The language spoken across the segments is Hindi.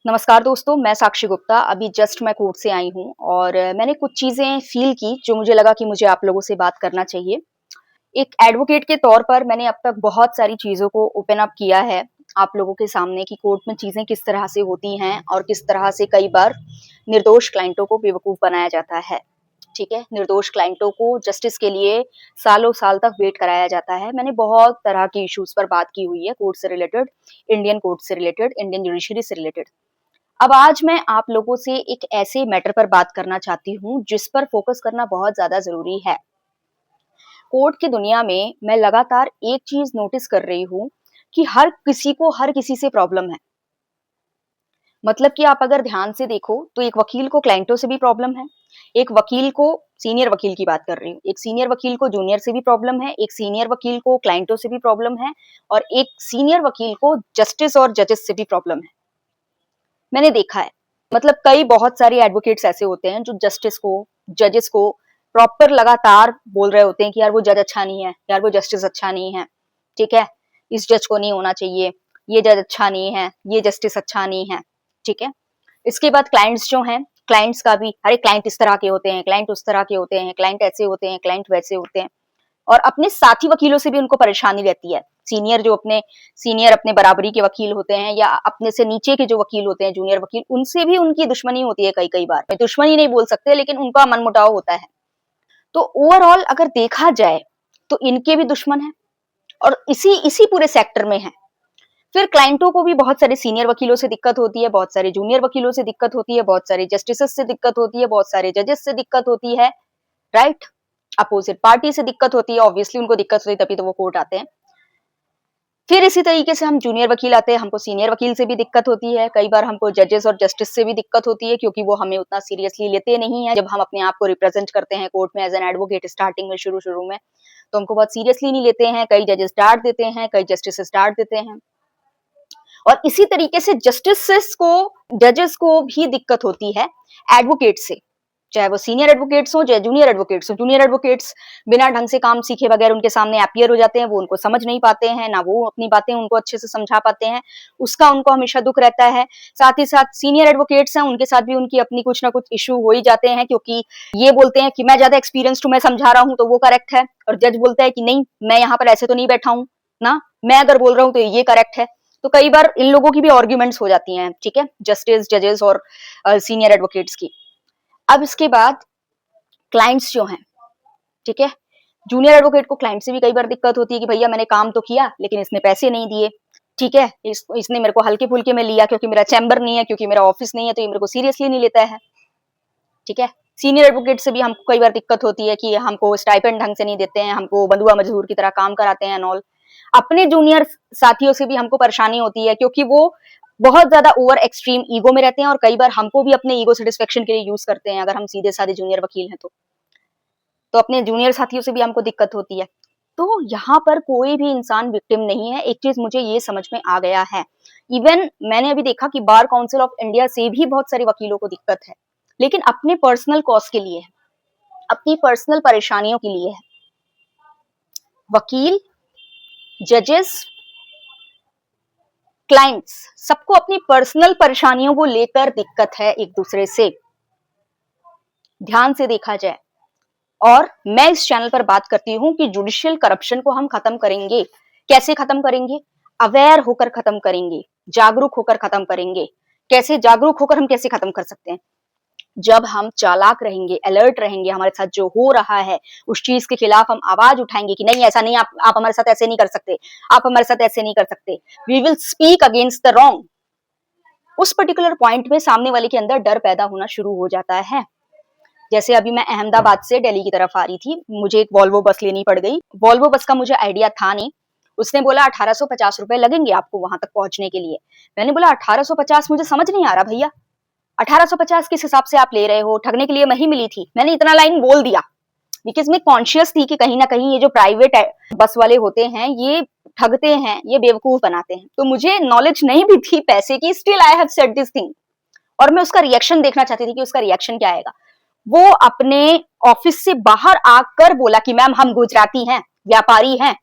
नमस्कार दोस्तों, मैं साक्षी गुप्ता अभी जस्ट मैं कोर्ट से आई हूँ और मैंने कुछ चीज़ें फ़ील की जो मुझे लगा कि मुझे आप लोगों से बात करना चाहिए। एक एडवोकेट के तौर पर मैंने अब तक बहुत सारी चीज़ों को ओपन अप किया है आप लोगों के सामने कि कोर्ट में चीज़ें किस तरह से होती हैं और किस तरह से कई बार निर्दोष क्लाइंटों को बेवकूफ़ बनाया जाता है। ठीक है? निर्दोष क्लाइंटों को जस्टिस के लिए सालों साल तक वेट कराया जाता है। मैंने बहुत तरह के इश्यूज़ पर बात की हुई है कोर्ट से रिलेटेड, इंडियन कोर्ट से रिलेटेड, इंडियन जुडिशरी से रिलेटेड। अब आज मैं आप लोगों से एक ऐसे मैटर पर बात करना चाहती हूँ जिस पर फोकस करना बहुत ज़्यादा ज़रूरी है। कोर्ट की दुनिया में मैं लगातार एक चीज़ नोटिस कर रही हूँ कि हर किसी को हर किसी से प्रॉब्लम है। मतलब कि आप अगर ध्यान से देखो तो एक वकील को क्लाइंटों से भी प्रॉब्लम है, एक वकील को सीनियर वकील की बात कर रही हूँ, एक सीनियर वकील को जूनियर से भी प्रॉब्लम है, एक सीनियर वकील को क्लाइंटों से भी प्रॉब्लम है और एक सीनियर वकील को जस्टिस और जजेस से भी प्रॉब्लम है। मैंने देखा है। मतलब कई बहुत सारे एडवोकेट्स ऐसे होते हैं जो जस्टिस को, जजेस को प्रॉपर लगातार बोल रहे होते हैं कि यार वो जज अच्छा नहीं है, यार वो जस्टिस अच्छा नहीं है, ठीक है? इस जज को नहीं होना चाहिए, ये जज अच्छा नहीं है, ये जस्टिस अच्छा नहीं है, ठीक है? इसके बाद क्लाइंट्स जो हैं, क्लाइंट्स का भी अरे क्लाइंट इस तरह के होते हैं, क्लाइंट उस तरह के होते हैं, क्लाइंट ऐसे होते हैं, क्लाइंट वैसे होते हैं। और अपने साथी वकीलों से भी उनको परेशानी रहती है। सीनियर अपने बराबरी के वकील होते हैं या अपने से नीचे के जो वकील होते हैं, जूनियर वकील, उनसे भी उनकी दुश्मनी होती है कई-कई बार। दुश्मनी नहीं बोल सकते लेकिन उनका मनमुटाव होता है। तो ओवरऑल अगर देखा जाए तो इनके भी दुश्मन हैं और इसी इसी पूरे सेक्टर में हैं। फिर क्लाइंटों को भी बहुत सारे सीनियर वकीलों से दिक्कत होती है, बहुत सारे जूनियर वकीलों से दिक्कत होती है, बहुत सारे जस्टिसेस से दिक्कत होती है, बहुत सारे जजेस से दिक्कत होती है, राइट? अपोजिट पार्टी से दिक्कत होती है, ऑब्वियसली उनको दिक्कत होती है तभी तो वो कोर्ट आते हैं। फिर इसी तरीके से हम जूनियर वकील आते हैं, हमको सीनियर वकील से भी दिक्कत होती है, कई बार हमको जजेस और जस्टिस से भी दिक्कत होती है क्योंकि वो हमें उतना सीरियसली लेते नहीं हैं। जब हम अपने आप को रिप्रेजेंट करते हैं कोर्ट में एज़ एन एडवोकेट स्टार्टिंग में शुरू-शुरू में, तो हमको बहुत सीरियसली नहीं लेते हैं, कई जजेस डाँट देते हैं, कई जस्टिसेस डाँट देते हैं। और इसी तरीके से जस्टिसेस को, जजेस को भी दिक्कत होती है एडवोकेट से। चाहे वो सीनियर एडवोकेट्स हो, चाहे जूनियर एडवोकेट्स हो। जूनियर एडवोकेट्स बिना ढंग से काम सीखे बगैर उनके सामने अपीयर हो जाते हैं, वो उनको समझ नहीं पाते हैं, ना वो अपनी बातें उनको अच्छे से समझा पाते हैं, उसका उनको हमेशा दुःख रहता है। साथ ही साथ सीनियर एडवोकेट्स हैं, उनके साथ भी उनकी अपनी कुछ ना कुछ इश्यू हो ही जाते हैं क्योंकि ये बोलते हैं कि मैं ज़्यादा एक्सपीरियंस्ड हूँ, मैं समझा रहा हूँ तो वो करेक्ट है और जज बोलता है कि नहीं, मैं यहाँ पर ऐसे तो नहीं बैठा हूँ ना, मैं अगर बोल रहा हूँ तो ये करेक्ट है। तो कई बार इन लोगों की भी आर्ग्यूमेंट्स हो जाती हैं, ठीक है? जस्टिस, जजेस और सीनियर एडवोकेट्स की। अब इसके बाद क्लाइंट्स जो हैं, ठीक है? जूनियर एडवोकेट को क्लाइंट से भी कई बार दिक्कत होती है कि भैया मैंने काम तो किया लेकिन इसने पैसे नहीं दिए, ठीक है? इसने मेरे को हल्के-फुल्के में लिया क्योंकि मेरा चैम्बर नहीं है, क्योंकि मेरा ऑफिस नहीं है तो ये मेरे को सीरियसली नहीं लेता है, ठीक है? सीनियर एडवोकेट से भी हमको कई बार दिक्कत होती है कि हमको स्टाइपेंड ढंग से नहीं देते हैं, हमको बंधुआ मजदूर की तरह काम कराते हैं एंड ऑल। अपने जूनियर साथियों से भी हमको परेशानी होती है क्योंकि वो बहुत ज़्यादा ओवर एक्सट्रीम ईगो में रहते हैं और कई बार हमको भी अपने ईगो सैटिस्फैक्शन के लिए यूज़ करते हैं अगर हम सीधे-साधे जूनियर वकील हैं तो। तो अपने जूनियर साथियों से भी हमको दिक्कत होती है। तो यहाँ पर कोई भी इंसान विक्टिम नहीं है, एक चीज़ मुझे ये समझ में आ गया है। इवन मैंने अभी देखा कि बार काउंसिल ऑफ इंडिया से भी बहुत सारे वकीलों को दिक्कत है, लेकिन अपने पर्सनल कॉज़ के लिए है, अपनी पर्सनल परेशानियों के लिए है। वकील, जजेस, क्लाइंट्स सबको अपनी पर्सनल परेशानियों को लेकर दिक्कत है एक-दूसरे से, ध्यान से देखा जाए। और मैं इस चैनल पर बात करती हूँ कि जुडिशियल करप्शन को हम खत्म करेंगे। कैसे खत्म करेंगे? अवेयर होकर खत्म करेंगे, जागरूक होकर खत्म करेंगे। कैसे जागरूक होकर हम कैसे खत्म कर सकते हैं? जब हम चालाक रहेंगे, अलर्ट रहेंगे, हमारे साथ जो हो रहा है, उस चीज़ के खिलाफ हम आवाज़ उठाएँगे कि नहीं ऐसा नहीं, आप हमारे साथ ऐसे नहीं कर सकते, आप हमारे साथ ऐसे नहीं कर सकते। We will speak against the wrong. उस पर्टिकुलर पॉइंट में सामने वाले के अंदर डर पैदा होना शुरू हो जाता है। जैसे अभी मैं अहमदाबाद से दिल्ली की तरफ आ रही थी, मुझे एक वॉल्वो बस लेनी पड़ गई। वॉल्वो बस का मुझे आइडिया था नहीं। उसने बोला 1850 रुपए लगेंगे आपको वहां तक पहुंचने के लिए। मैंने बोला 1850 मुझे समझ नहीं आ रहा भैया। 1850 किस हिसाब से आप ले रहे हो? ठगने के लिए मैं ही मिली थी। मैंने इतना लाइन बोल दिया बिकॉज मैं कॉन्शियस थी कि कहीं ना कहीं ये जो प्राइवेट बस वाले होते हैं ये ठगते हैं, ये बेवकूफ बनाते हैं। तो मुझे नॉलेज नहीं भी थी पैसे की, still I have said this thing. और मैं उसका रिएक्शन देखना चाहती थी कि उसका रिएक्शन क्या आएगा। वो अपने ऑफिस से बाहर आकर बोला कि मैम हम गुजराती हैं, व्यापारी हैं,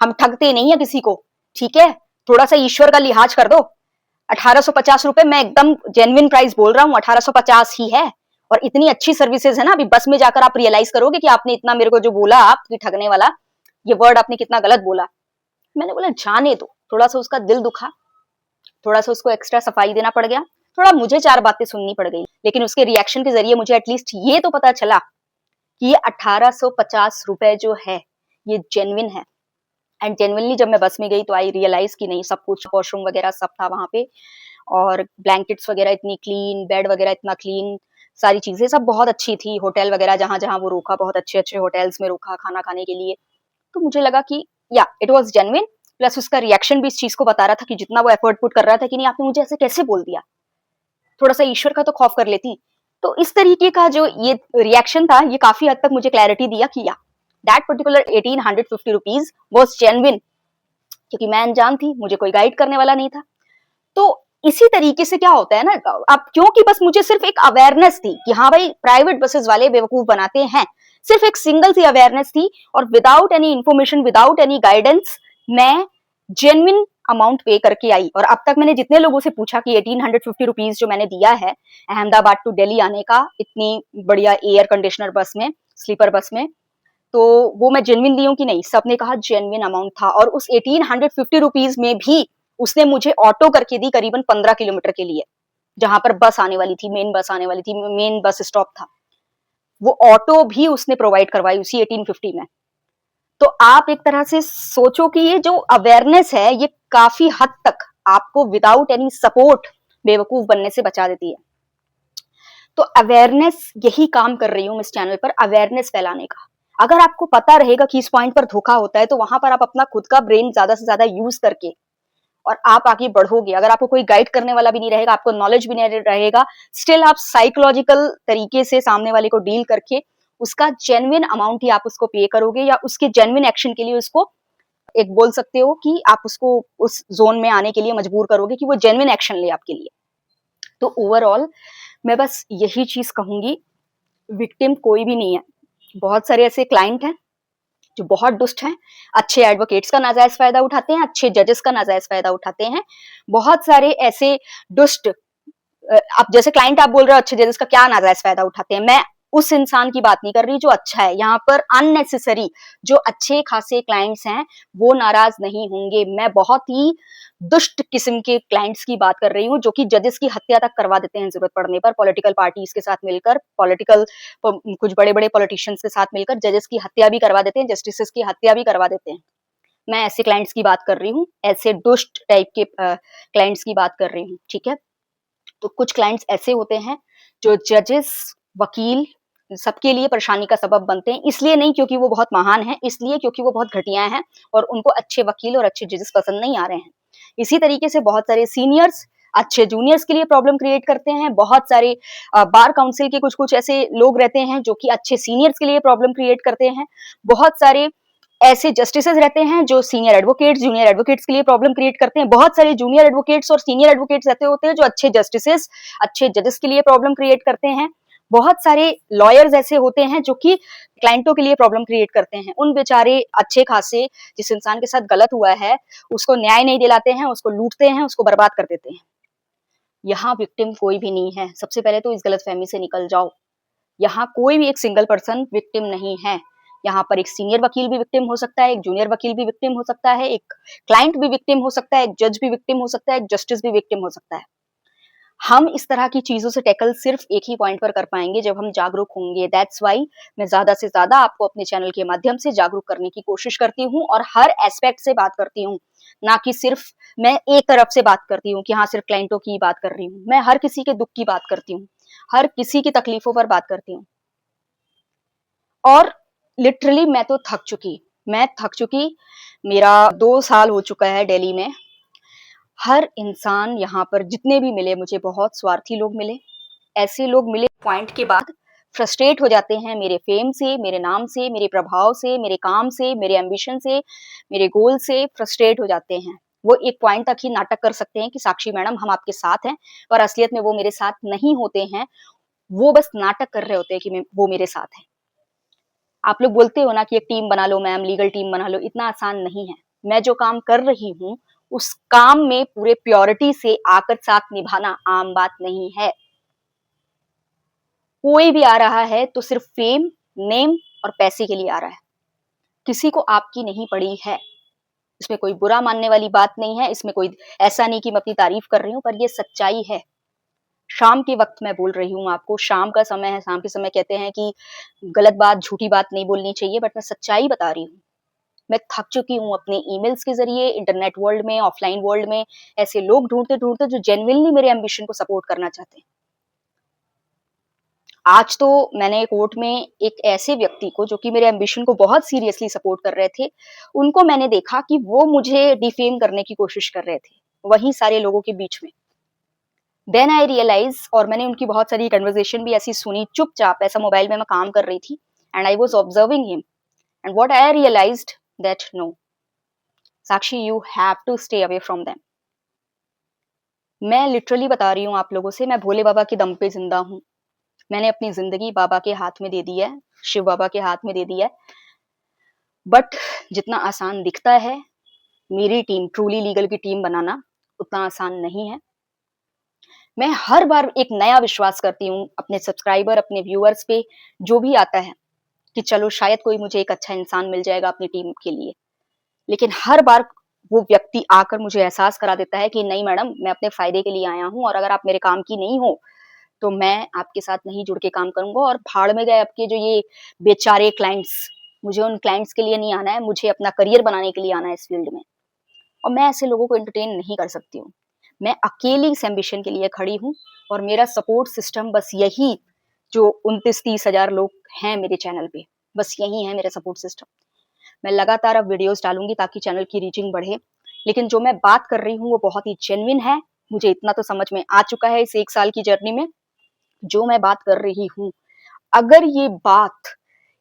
हम ठगते नहीं है किसी को, ठीक है? थोड़ा सा ईश्वर का लिहाज कर दो। ₹1850 मैं एकदम जेन्युइन प्राइस बोल रहा हूँ, 1850 ही है। और इतनी अच्छी सर्विसेज है ना, अभी बस में जाकर आप रियलाइज करोगे कि आपने इतना मेरे को जो बोला आप कि ठगने वाला, ये वर्ड आपने कितना गलत बोला। मैंने बोला जाने दो, थोड़ा सा उसका दिल दुखा, थोड़ा सा उसको एक्स्ट्रा सफाई देना पड़ गया, थोड़ा मुझे 4 बातें सुननी पड़ गई, लेकिन उसके रिएक्शन के जरिए मुझे एटलीस्ट ये तो पता चला कि ये ₹1850 जो है ये जेन्युइन है। एंड जेन्युइनली जब मैं बस में गई तो आई रियलाइज कि नहीं, सब कुछ वॉशरूम वगैरह सब था वहां पे, और ब्लैंकेट्स वगैरह इतनी क्लीन, बेड वगैरह इतना क्लीन, सारी चीजें सब बहुत अच्छी थी। होटल वगैरह जहां जहां वो रोका, बहुत अच्छे अच्छे होटल्स में रोका खाना खाने के लिए। तो मुझे लगा कि या इट वाज जेन्युइन। प्लस उसका रिएक्शन भी इस चीज को बता रहा था कि जितना वो एफर्ट पुट कर रहा था कि नहीं आपने मुझे ऐसे कैसे बोल दिया, थोड़ा सा ईश्वर का तो खौफ कर लेती। तो इस तरीके का जो ये रिएक्शन था, ये काफी हद तक मुझे क्लैरिटी दिया कि या that particular 1850 rupees was genuine, क्योंकि मैं अनजान थी, मुझे कोई गाइड करने वाला नहीं था। तो इसी तरीके से क्या होता है ना, अब क्योंकि बस मुझे सिर्फ एक अवेयरनेस थी कि हाँ भाई प्राइवेट बसेस वाले बेवकूफ बनाते हैं, सिर्फ एक सिंगल सी अवेयरनेस थी, और without any information, without any guidance, मैं जेन्युइन अमाउंट पे करके आई। और अब तक मैंने जितने लोगों से पूछा कि 1850 रुपीज जो मैंने दिया है अहमदाबाद टू दिल्ली आने का, इतनी बढ़िया एयर कंडीशनर बस में, स्लीपर बस में, तो वो मैं जेन्युइन दी हूँ कि नहीं, सबने कहा जेन्युइन अमाउंट था। और उस 1850 रुपीज में भी उसने मुझे ऑटो करके दी करीबन 15 किलोमीटर के लिए, जहां पर बस आने वाली थी, मेन बस आने वाली थी, मेन बस स्टॉप था, वो ऑटो भी उसने प्रोवाइड करवाई उसी 1850 में। तो आप एक तरह से सोचो कि ये जो अवेयरनेस है ये काफी हद तक आपको विदाउट एनी सपोर्ट बेवकूफ बनने से बचा देती है। तो अवेयरनेस यही काम कर रही हूँ इस चैनल पर, अवेयरनेस फैलाने का। अगर आपको पता रहेगा कि इस पॉइंट पर धोखा होता है, तो वहां पर आप अपना खुद का ब्रेन ज्यादा से ज्यादा यूज करके और आप आगे बढ़ोगे। अगर आपको कोई गाइड करने वाला भी नहीं रहेगा, आपको नॉलेज भी नहीं रहेगा, स्टिल आप साइकोलॉजिकल तरीके से सामने वाले को डील करके उसका जेन्युइन अमाउंट ही आप उसको पे करोगे, या उसके जेन्युइन एक्शन के लिए उसको एक बोल सकते हो कि आप उसको उस जोन में आने के लिए मजबूर करोगे कि वो जेन्युइन एक्शन ले आपके लिए। तो ओवरऑल मैं बस यही चीज कहूंगी, विक्टिम कोई भी नहीं है। बहुत सारे ऐसे क्लाइंट हैं जो बहुत दुष्ट हैं, अच्छे एडवोकेट्स का नाजायज फायदा उठाते हैं, अच्छे जजेस का नाजायज फायदा उठाते हैं। बहुत सारे ऐसे दुष्ट, आप जैसे क्लाइंट आप बोल रहे हो अच्छे जजेस का क्या नाजायज फायदा उठाते हैं, मैं उस इंसान की बात नहीं कर रही जो अच्छा है। यहाँ पर अननेसेसरी जो अच्छे खासे क्लाइंट्स हैं वो नाराज नहीं होंगे। मैं बहुत ही दुष्ट किस्म के क्लाइंट्स की बात कर रही हूँ, जो कि जजेस की हत्या तक करवा देते हैं जरूरत पड़ने पर, पॉलिटिकल पार्टीज के साथ मिलकर, पॉलिटिकल कुछ बड़े बड़े पॉलिटिशियंस के साथ मिलकर जजेस की हत्या भी करवा देते हैं, जस्टिस की हत्या भी करवा देते हैं। मैं ऐसे क्लाइंट्स की बात कर रही हूँ, ऐसे दुष्ट टाइप के क्लाइंट्स की बात कर रही हूँ, ठीक है। तो कुछ क्लाइंट्स ऐसे होते हैं जो जजेस, वकील, सबके लिए परेशानी का सबब बनते हैं। इसलिए नहीं क्योंकि वो बहुत महान हैं, इसलिए क्योंकि वो बहुत घटिया हैं और उनको अच्छे वकील और अच्छे जजेस पसंद नहीं आ रहे हैं। इसी तरीके से बहुत सारे सीनियर्स अच्छे जूनियर्स के लिए प्रॉब्लम क्रिएट करते हैं। बहुत सारे बार काउंसिल के कुछ कुछ ऐसे लोग रहते हैं जो कि अच्छे सीनियर्स के लिए प्रॉब्लम क्रिएट करते हैं। बहुत सारे ऐसे जस्टिसेस रहते हैं जो सीनियर एडवोकेट्स, जूनियर एडवोकेट्स के लिए प्रॉब्लम क्रिएट करते हैं। बहुत सारे जूनियर एडवोकेट्स और सीनियर एडवोकेट्स ऐसे होते हैं जो अच्छे जस्टिसेस, अच्छे जजेस के लिए प्रॉब्लम क्रिएट करते हैं। बहुत सारे लॉयर्स ऐसे होते हैं जो कि क्लाइंटों के लिए प्रॉब्लम क्रिएट करते हैं। उन बेचारे अच्छे खासे जिस इंसान के साथ गलत हुआ है उसको न्याय नहीं दिलाते हैं, उसको लूटते हैं, उसको बर्बाद कर देते हैं। यहाँ विक्टिम कोई भी नहीं है। सबसे पहले तो इस गलतफहमी से निकल जाओ। यहाँ कोई भी एक सिंगल पर्सन विक्टिम नहीं है। यहाँ पर एक सीनियर वकील भी विक्टिम हो सकता है, एक जूनियर वकील भी विक्टिम हो सकता है, एक क्लाइंट भी विक्टिम हो सकता है, एक जज भी विक्टिम हो सकता है, एक जस्टिस भी विक्टिम हो सकता है। हम इस तरह की चीजों से टैकल सिर्फ एक ही पॉइंट पर कर पाएंगे जब हम जागरूक होंगे। दैट्स वाई मैं ज्यादा से ज्यादा आपको अपने चैनल के माध्यम से जागरूक करने की कोशिश करती हूँ और हर एस्पेक्ट से बात करती हूँ, ना कि सिर्फ मैं एक तरफ से बात करती हूँ कि हाँ सिर्फ क्लाइंटों की बात कर रही हूँ। मैं हर किसी के दुख की बात करती हूँ, हर किसी की तकलीफों पर बात करती हूँ। और लिटरली मैं थक चुकी। मेरा 2 साल हो चुका है दिल्ली में। हर इंसान यहाँ पर जितने भी मिले मुझे बहुत स्वार्थी लोग मिले। ऐसे लोग मिले पॉइंट के बाद फ्रस्ट्रेट हो जाते हैं मेरे फेम से, मेरे नाम से, मेरे प्रभाव से, मेरे काम से, मेरे एम्बिशन से, मेरे गोल से फ्रस्ट्रेट हो जाते हैं। वो एक पॉइंट तक ही नाटक कर सकते हैं कि साक्षी मैडम हम आपके साथ हैं, पर असलियत में वो मेरे साथ नहीं होते हैं। वो बस नाटक कर रहे होते हैं कि वो मेरे साथ है। आप लोग बोलते हो ना कि एक टीम बना लो मैम, लीगल टीम बना लो, इतना आसान नहीं है। मैं जो काम कर रही हूँ उस काम में पूरे प्योरिटी से आकर साथ निभाना आम बात नहीं है। कोई भी आ रहा है तो सिर्फ फेम, नेम और पैसे के लिए आ रहा है। किसी को आपकी नहीं पड़ी है। इसमें कोई बुरा मानने वाली बात नहीं है, इसमें कोई ऐसा नहीं कि मैं अपनी तारीफ कर रही हूँ, पर ये सच्चाई है। शाम के वक़्त मैं बोल रही हूँ आपको, शाम का समय है, शाम के समय कहते हैं कि गलत बात, झूठी बात नहीं बोलनी चाहिए, बट मैं सच्चाई बता रही हूँ। मैं थक चुकी हूँ अपने ईमेल्स के ज़रिए, इंटरनेट वर्ल्ड में, ऑफलाइन वर्ल्ड में ऐसे लोग ढूँढते-ढूँढते जो जेन्युइनली मेरे एम्बिशन को सपोर्ट करना चाहते हैं। आज तो मैंने कोर्ट में एक ऐसे व्यक्ति को जो कि मेरे एम्बिशन को बहुत सीरियसली सपोर्ट कर रहे थे, उनको मैंने देखा कि वो मुझे डिफेम करने की कोशिश कर रहे थे, वहीं सारे लोगों के बीच में। देन आई रियलाइज़ और मैंने उनकी बहुत सारी कन्वर्सेशन भी ऐसी सुनी चुपचाप, ऐसा मोबाइल में मैं काम कर रही थी and I was observing him and what I realised that no, Sakshi you have to stay away from them. मैं लिटरली बता रही हूँ आप लोगों से, मैं भोले बाबा के दम पे जिंदा हूँ। मैंने अपनी जिंदगी बाबा के हाथ में दे दी है, शिव बाबा के हाथ में दे दी है। बट जितना आसान दिखता है, मेरी टीम ट्रूली लीगल की टीम बनाना उतना आसान नहीं है। मैं हर बार एक नया विश्वास करती हूँ अपने सब्सक्राइबर, अपने व्यूअर्स पे जो भी आता है कि चलो शायद कोई मुझे एक अच्छा इंसान मिल जाएगा अपनी टीम के लिए। लेकिन हर बार वो व्यक्ति आकर मुझे एहसास करा देता है कि नहीं मैडम, मैं अपने फ़ायदे के लिए आया हूँ और अगर आप मेरे काम की नहीं हो, तो मैं आपके साथ नहीं जुड़ के काम करूँगा और भाड़ में गए आपके जो ये बेचारे क्लाइंट्स। मुझे उन क्लाइंट्स के लिए नहीं आना है, मुझे अपना करियर बनाने के लिए आना है इस फील्ड में। और मैं ऐसे लोगों को एंटरटेन नहीं कर सकती हूँ। मैं अकेली इस एम्बिशन के लिए खड़ी हूँ और मेरा सपोर्ट सिस्टम बस यही जो 29-30 हज़ार लोग हैं मेरे चैनल पे, बस यही है मेरा सपोर्ट सिस्टम। मैं लगातार अब वीडियोस डालूँगी ताकि चैनल की रीचिंग बढ़े। लेकिन जो मैं बात कर रही हूँ वो बहुत ही जेन्युइन है। मुझे इतना तो समझ में आ चुका है इस 1 साल की जर्नी में, जो मैं बात कर रही हूँ, अगर ये बात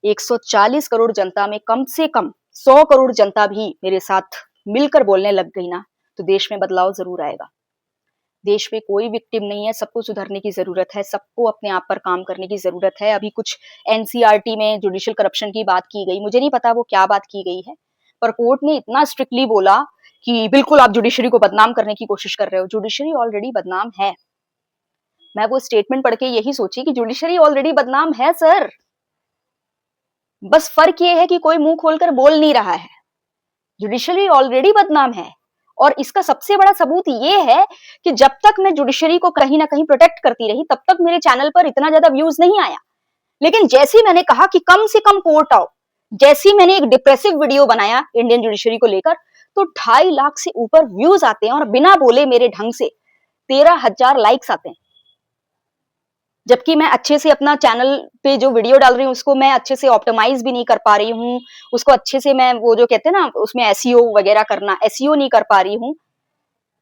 140 करोड़ जनता में कम से कम 100 करोड़ जनता भी मेरे साथ मिलकर बोलने लग गई ना, तो देश में बदलाव ज़रूर आएगा। देश में कोई विक्टिम नहीं है, सबको सुधरने की ज़रूरत है, सबको अपने आप पर काम करने की ज़रूरत है। अभी कुछ एनसीईआरटी में जुडिशियल करप्शन की बात की गई, मुझे नहीं पता वो क्या बात की गई है, पर कोर्ट ने इतना स्ट्रिक्टली बोला कि बिल्कुल आप जुडिशरी को बदनाम करने की कोशिश कर रहे हो। जुडिशरी ऑलरेडी बदनाम है। मैं वो स्टेटमेंट पढ़ के यही सोची कि जुडिशरी ऑलरेडी बदनाम है सर। बस फ़र्क ये है कि कोई मुँह खोलकर बोल नहीं रहा है। जुडिशरी ऑलरेडी बदनाम है और इसका सबसे बड़ा सबूत ये है कि जब तक मैं जुडिशरी को कहीं ना कहीं प्रोटेक्ट करती रही, तब तक मेरे चैनल पर इतना ज्यादा व्यूज नहीं आया। लेकिन जैसे ही मैंने कहा कि कम से कम कोर्ट आओ, जैसे ही मैंने एक डिप्रेसिव वीडियो बनाया इंडियन जुडिशरी को लेकर, तो 2.5 लाख से ऊपर व्यूज आते हैं और बिना बोले मेरे ढंग से 13,000 लाइक्स आते हैं। जबकि मैं अच्छे से अपना चैनल पे जो वीडियो डाल रही हूँ उसको मैं अच्छे से ऑप्टिमाइज भी नहीं कर पा रही हूँ, उसको अच्छे से मैं वो जो कहते हैं ना उसमें एसईओ वगैरह करना, एसईओ नहीं कर पा रही हूँ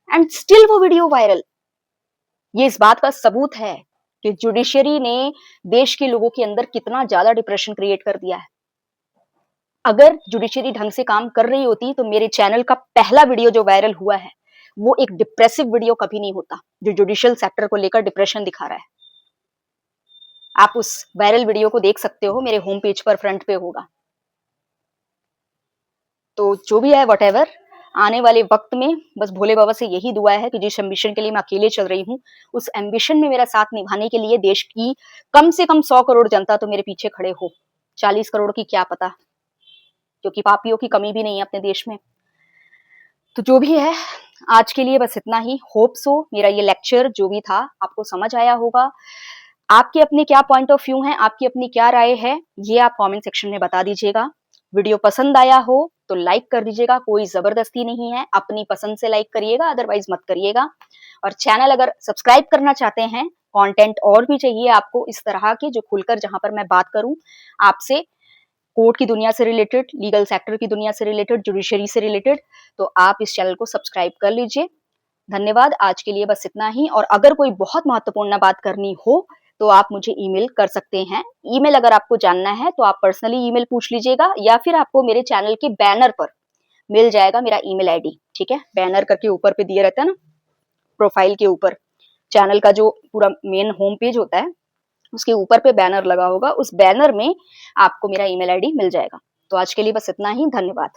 एंड स्टिल वो वीडियो वायरल। ये इस बात का सबूत है कि जुडिशरी ने देश के लोगों के अंदर कितना ज्यादा डिप्रेशन क्रिएट कर दिया है। अगर जुडिशरी ढंग से काम कर रही होती तो मेरे चैनल का पहला वीडियो जो वायरल हुआ है वो एक डिप्रेसिव वीडियो कभी नहीं होता जो जुडिशियल सेक्टर को लेकर डिप्रेशन दिखा रहा है। आप उस वायरल वीडियो को देख सकते हो, मेरे होम पेज पर फ्रंट पे होगा। तो जो भी है व्हाटएवर, आने वाले वक्त में बस भोले बाबा से यही दुआ है कि जिस एम्बिशन के लिए मैं अकेले चल रही हूँ, उस एम्बिशन में मेरा साथ निभाने के लिए देश की कम से कम 100 करोड़ जनता तो मेरे पीछे खड़े हो। 40 करोड़ की क्या पता, क्योंकि पापियों की कमी भी नहीं है अपने देश में। तो जो भी है, आज के लिए बस इतना ही। होप सो मेरा ये लेक्चर जो भी था आपको समझ आया होगा। आपके अपने क्या पॉइंट ऑफ व्यू हैं, आपकी अपनी क्या राय है, ये आप कमेंट सेक्शन में बता दीजिएगा। वीडियो पसंद आया हो तो लाइक कर दीजिएगा, कोई जबरदस्ती नहीं है, अपनी पसंद से लाइक करिएगा, अदरवाइज मत करिएगा। और चैनल अगर सब्सक्राइब करना चाहते हैं, कंटेंट और भी चाहिए आपको इस तरह के जो खुलकर जहां पर मैं बात करूं आपसे कोर्ट की दुनिया से रिलेटेड, लीगल सेक्टर की दुनिया से रिलेटेड, जुडिशरी से रिलेटेड, तो आप इस चैनल को सब्सक्राइब कर लीजिए। धन्यवाद, आज के लिए बस इतना ही। और अगर कोई बहुत महत्वपूर्ण बात करनी हो तो आप मुझे ईमेल कर सकते हैं। ईमेल अगर आपको जानना है तो आप पर्सनली ईमेल पूछ लीजिएगा या फिर आपको मेरे चैनल के बैनर पर मिल जाएगा मेरा ईमेल आईडी। ठीक है, बैनर करके ऊपर पे दिया रहता है ना, प्रोफाइल के ऊपर चैनल का जो पूरा मेन होम पेज होता है उसके ऊपर पे बैनर लगा होगा, उस बैनर में आपको मेरा ईमेल आईडी मिल जाएगा। तो आज के लिए बस इतना ही, धन्यवाद।